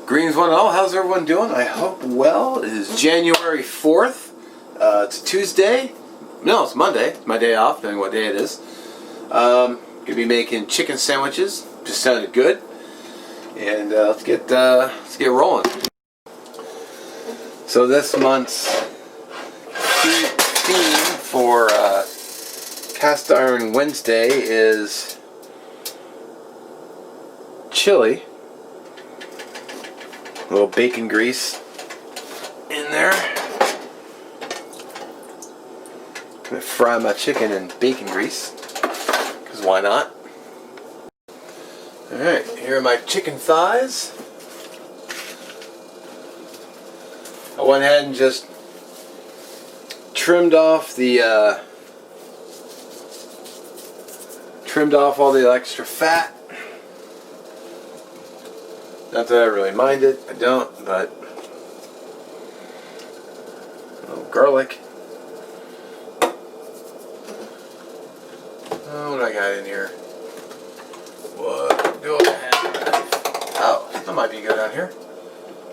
Greens one and all, how's everyone doing? I hope well. It is January 4th. It's a Tuesday. No, it's Monday. It's my day off, depending what day it is. Gonna be making chicken sandwiches. Just sounded good. And let's get rolling. So this month's theme for Cast Iron Wednesday is chili. A little bacon grease in there. Gonna fry my chicken in bacon grease, because why not? Alright, here are my chicken thighs. I went ahead and just trimmed off all the extra fat. Not that I really mind it, I don't, but a little garlic. Oh, what do I got in here? What do I have? Oh, that might be good on here.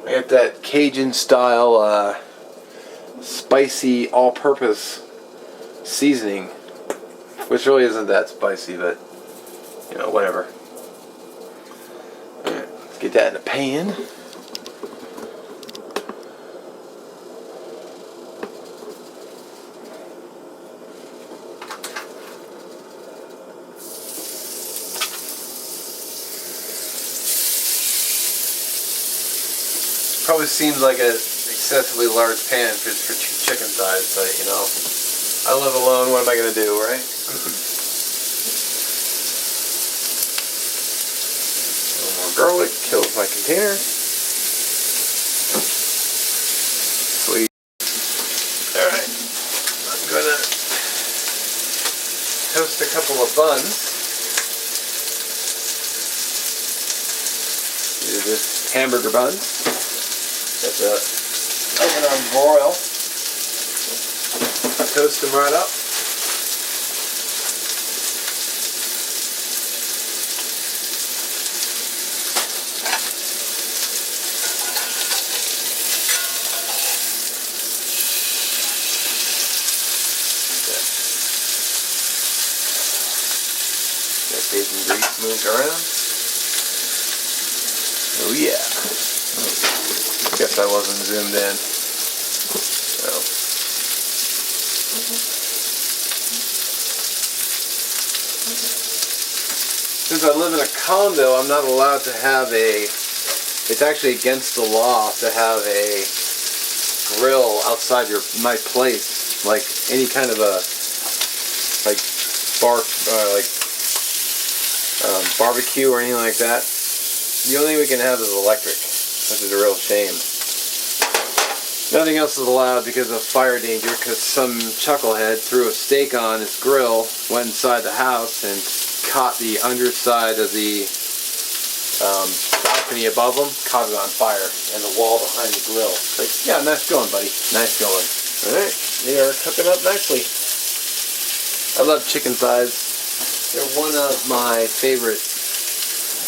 I got that Cajun style spicy all-purpose seasoning, which really isn't that spicy, but you know, whatever. Get that in a pan. Probably seems like an excessively large pan for chicken thighs, but you know, I live alone. What am I going to do, right? Garlic kills my container. Sweet. Alright. I'm gonna toast a couple of buns. These are just hamburger buns. Got the oven on broil. Toast them right up. Bacon grease moved around. Oh yeah. Guess I wasn't zoomed in. So. Since I live in a condo, I'm not allowed to have it's actually against the law to have a grill outside my place. Like any kind of a barbecue or anything like that. The only thing we can have is electric, which is a real shame. Nothing else is allowed because of fire danger, because some chucklehead threw a steak on his grill, went inside the house and caught the underside of the balcony above him, caught it on fire, and the wall behind the grill. Like, yeah, nice going, buddy. Nice going. Alright, they are cooking up nicely. I love chicken thighs. They're one of my favorite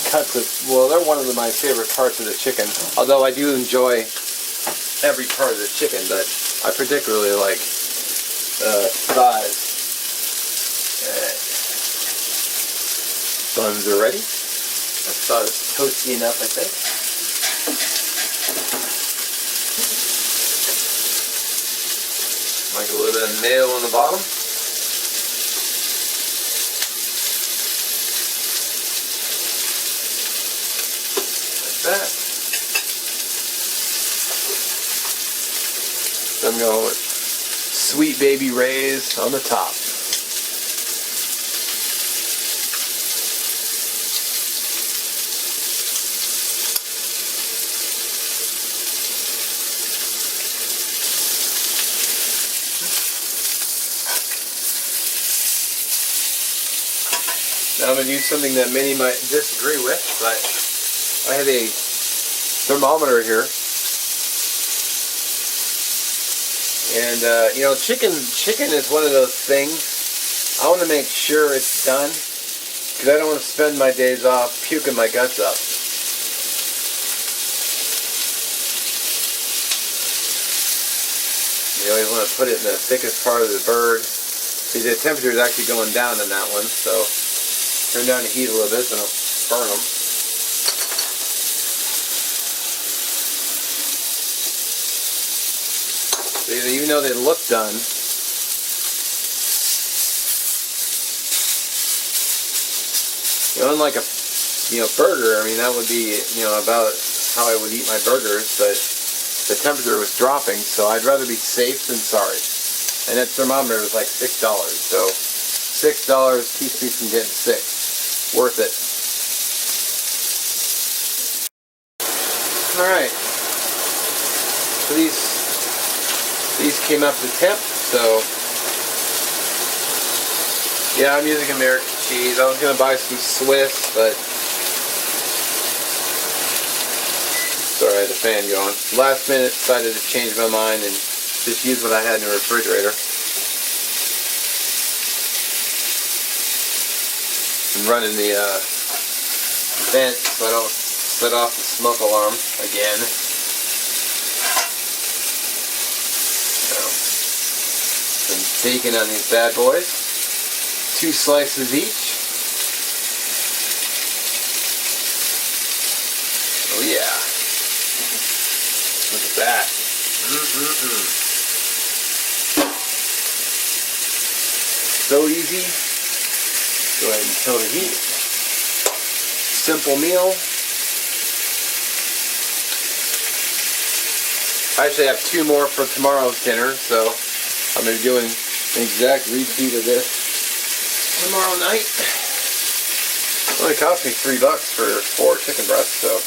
they're one of my favorite parts of the chicken. Although I do enjoy every part of the chicken, but I particularly like thighs. Buns are ready. I thought it's toasty enough, I think. Like a little bit of mayo on the bottom. That. So I'm going with Sweet Baby Ray's on the top. Now I'm going to use something that many might disagree with, but I have a thermometer here, and you know, chicken is one of those things. I want to make sure it's done because I don't want to spend my days off puking my guts up. You always want to put it in the thickest part of the bird. See, the temperature is actually going down in that one, so turn down the heat a little bit so don't burn them. So even though they look done, unlike a burger, I mean, that would be about how I would eat my burgers, but the temperature was dropping, so I'd rather be safe than sorry. And that thermometer was like $6, so $6 keeps me from getting sick. Worth it. Alright. So these came up to temp, so yeah, I'm using American cheese. I was going to buy some Swiss, but sorry, I had the fan going. Last minute, decided to change my mind and just use what I had in the refrigerator. I'm running the vent so I don't set off the smoke alarm again. Some bacon on these bad boys. 2 slices each. Oh yeah. Look at that. So easy. Go ahead and kill the heat. Simple meal. I actually have 2 more for tomorrow's dinner, so I'm going to be doing an exact repeat of this tomorrow night. It only cost me $3 for 4 chicken breasts, so.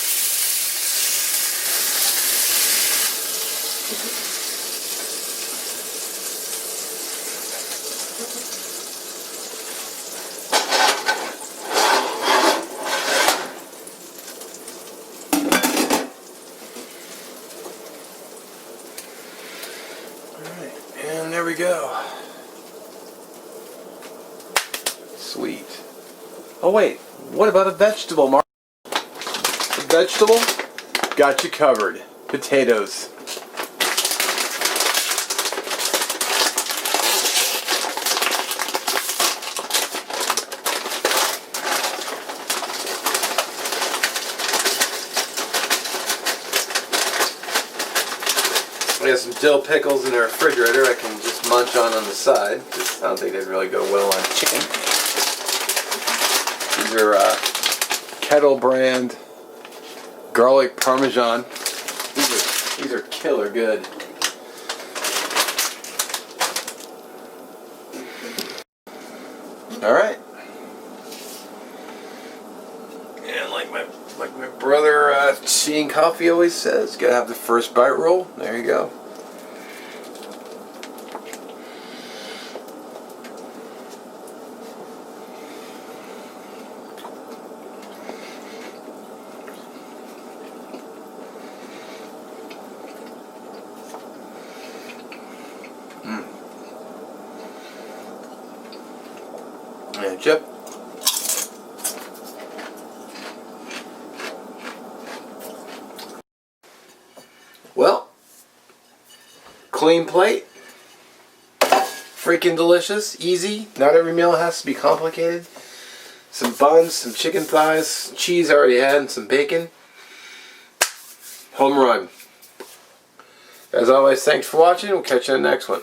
Alright, and there we go. Sweet. Oh wait, what about a vegetable, Mark? A vegetable? Got you covered. Potatoes. I got some dill pickles in the refrigerator I can just munch on the side. Just, I don't think they'd really go well on chicken. These are Kettle brand garlic parmesan. These are killer good. All right. And like my brother Tea and Coffee always says, gotta have the first bite roll. There you go. And chip. Well, clean plate. Freaking delicious, easy. Not every meal has to be complicated. Some buns, some chicken thighs, cheese I already had, and some bacon. Home run. As always, thanks for watching. We'll catch you in the next one.